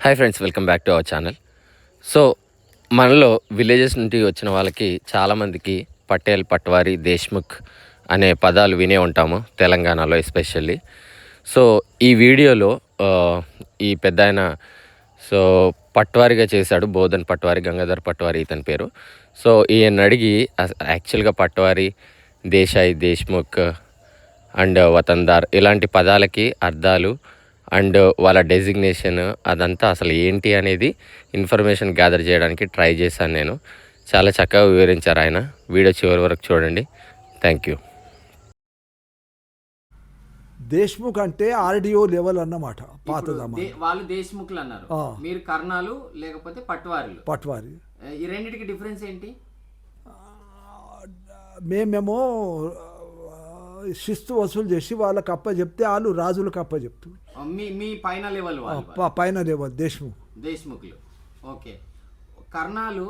Hi friends, welcome back to our channel. So మనలో villages నుండి వచ్చిన వాళ్ళకి చాలామందికి పటేల్, పట్వారీ, దేశ్ముఖ్ అనే పదాలు వినే ఉంటాము తెలంగాణలో ఎస్పెషల్లీ. సో ఈ వీడియోలో ఈ పెద్దాయన సో పట్వారీగా చేశాడు. బోధన్ పట్వారీ, గంగాధర్ పట్వారీ ఇతని పేరు. సో ఈయన అడిగి యాక్చువల్గా పట్వారీ, దేశాయ్, దేశ్ముఖ్ అండ్ వతందార్ ఇలాంటి పదాలకి అర్థాలు అండ్ వాళ్ళ డెసిగ్నేషన్ అదంతా అసలు ఏంటి అనేది ఇన్ఫర్మేషన్ గ్యాదర్ చేయడానికి ట్రై చేశాను నేను. చాలా చక్కగా వివరించారు ఆయన. వీడియో చివరి వరకు చూడండి. Thank you. దేశ్ముఖ్ అంటే ఆర్డిఓ లెవెల్ అన్నమాట. పాత వాళ్ళు దేశ్ముఖులు అన్నారు, మీరు కర్ణాలు లేకపోతే పట్వారీలు. పట్వారీ ఈ రెండింటికి డిఫరెన్స్ ఏంటి? మేమేమో శిస్తు వసూలు చేసి వాళ్ళకి అప్ప చెప్తే వాళ్ళు రాజులకు అప్ప చెప్తూ మీ పైన లెవెల్ పైన లెవెల్ దేశ్ముఖులు. ఓకే. కర్ణాలు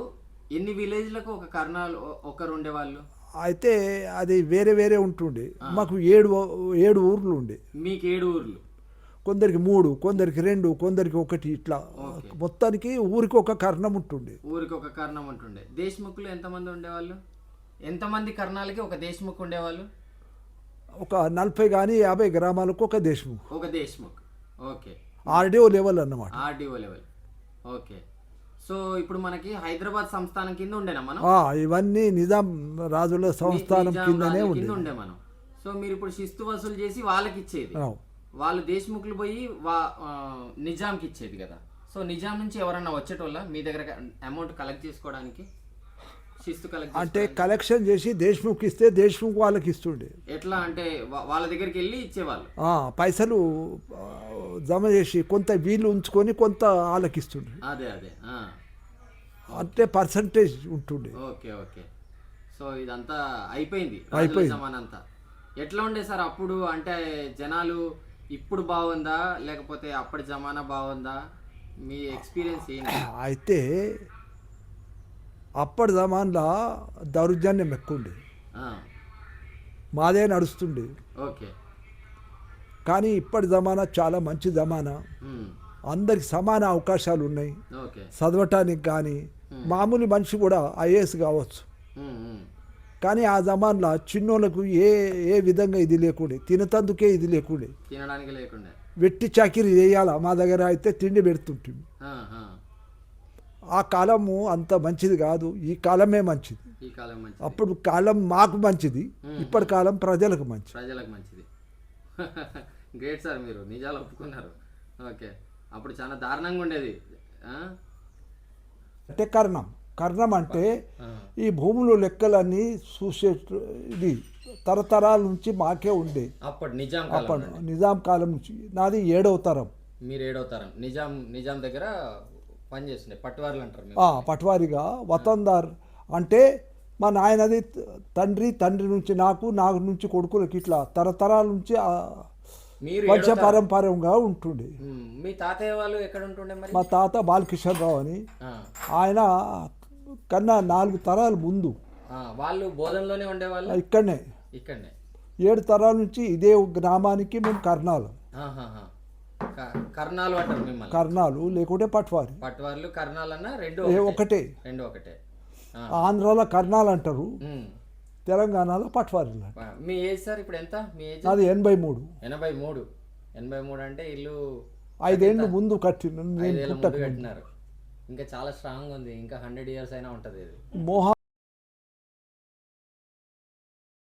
ఎన్ని విలేజ్లకు ఒక కర్ణాలు ఒకరు ఉండేవాళ్ళు? అయితే అది వేరే వేరే ఉంటుండే. మాకు ఏడు ఊర్లు ఉండే. మీకు 7 ఊర్లు? కొందరికి 3, కొందరికి 2, కొందరికి 1, ఇట్లా మొత్తానికి ఊరికి ఒక కర్ణం ఉంటుండే. ఊరికి ఒక కర్ణం ఉంటుండే. దేశ్ముఖులు ఎంతమంది ఉండేవాళ్ళు? ఎంతమంది కర్ణాలకి ఒక దేశ్ముఖ్ ఉండేవాళ్ళు? ఒక 40 కానీ 50 గ్రామాలకు ఒక దేశ్ముఖ్. ఓకే. ఆర్డిఓ లెవెల్ అన్నమాట. RDO level. ఓకే. సో ఇప్పుడు మనకి హైదరాబాద్ సంస్థానం కింద ఉండేనా మనం? ఇవన్నీ నిజాం రాజుల సంస్థానం కిందనే ఉండే మనం. సో మీరు ఇప్పుడు శిస్తు వసూలు చేసి వాళ్ళకి ఇచ్చేది, వాళ్ళు దేశ్ముఖులు పోయి నిజాంకి ఇచ్చేది కదా. సో నిజాం నుంచి ఎవరన్నా వచ్చేటోళ్ళ మీ దగ్గర అమౌంట్ కలెక్ట్ చేసుకోవడానికి? అంటే కలెక్షన్ చేసి దేశ్ముఖ్ ఇస్తే దేశ్ముఖ్ వాళ్ళకి ఇస్తుండే. ఎట్లా అంటే వాళ్ళ దగ్గరికి వెళ్ళి ఇచ్చేవాళ్ళు, పైసలు జమ చేసి కొంత వీళ్ళు ఉంచుకొని కొంత వాళ్ళకి ఇస్తుండే. అదే అంటే పర్సంటేజ్ ఉంటుండే. ఓకే. సో ఇదంతా అయిపోయింది. జమానంతా ఎట్లా ఉండే సార్ అప్పుడు? అంటే జనాలు ఇప్పుడు బాగుందా లేకపోతే అప్పటి జమానా బాగుందా? మీ ఎక్స్పీరియన్స్ ఏంటి? అయితే అప్పటి జమాన్లో దౌర్జన్యం ఎక్కువ ఉండే, మాదే నడుస్తుండే. ఓకే. కానీ ఇప్పటి జమానా చాలా మంచి జమానా. అందరికి సమాన అవకాశాలు ఉన్నాయి చదవటానికి. కానీ మామూలు మనిషి కూడా ఐఏఎస్ కావచ్చు. కానీ ఆ జమాన్లో చిన్నోళ్ళకు ఏ విధంగా ఇది లేకుండే, తినతందుకే ఇది లేకుండే. వెట్టి చాకిరి చేయాలా. మా దగ్గర అయితే తిండి పెడుతుంటుంది. ఆ కాలము అంత మంచిది కాదు, ఈ కాలమే మంచిది. అప్పుడు కాలం మాకు మంచిది, ఇప్పటి కాలం ప్రజలకు మంచిది. గ్రేట్ సార్, మీరు నిజాలు ఒప్పుకున్నారు. ఓకే. అప్పుడు చాలా దారుణంగా ఉండేది. అంటే కర్ణం అంటే ఈ భూములు లెక్కలన్నీ చూసే ఇది తరతరాల నుంచి మాకే ఉండే. అప్పుడు నిజాం కాలం నుంచి. నాది 7వ తరం. మీరు 7వ తరం. నిజాం దగ్గర పనిచేస్తుండే పట్వారీలు అంటారు. పట్వారీగా వతందార్ అంటే మా నాయనది తండ్రి నుంచి నాకు నుంచి కొడుకులకి ఇట్లా తరతరాల నుంచి వంశ పారంపర్యంగా ఉంటుండే. మీ తాతయ్య వాళ్ళు ఎక్కడ ఉంటుండే? మా తాత బాలకిషన్ రావు అని, ఆయన కన్నా 4 తరాలు ముందు. వాళ్ళు బోధనలోనే ఉండేవాళ్ళు. ఇక్కడనే 7 తరాల నుంచి ఇదే గ్రామానికి మేము కర్ణాలు అంటారు మిమ్మల్ని. కర్ణాలు లేకుంటే పట్వారీలు కర్ణాలన్నా రెండు ఒకటే. ఆంధ్రాలో కర్ణాలు అంటారు, తెలంగాణలో పట్వారీలు. మీ ఏజ్ సార్ ఇప్పుడు ఎంత? మీ ఏజ్? అది 83. 83 అంటే ఇల్లు 5 ఏళ్ళు ముందు కట్టినారు. ఇంకా చాలా స్ట్రాంగ్ ఉంది. ఇంకా 100 years అయినా ఉంటది. మోహన్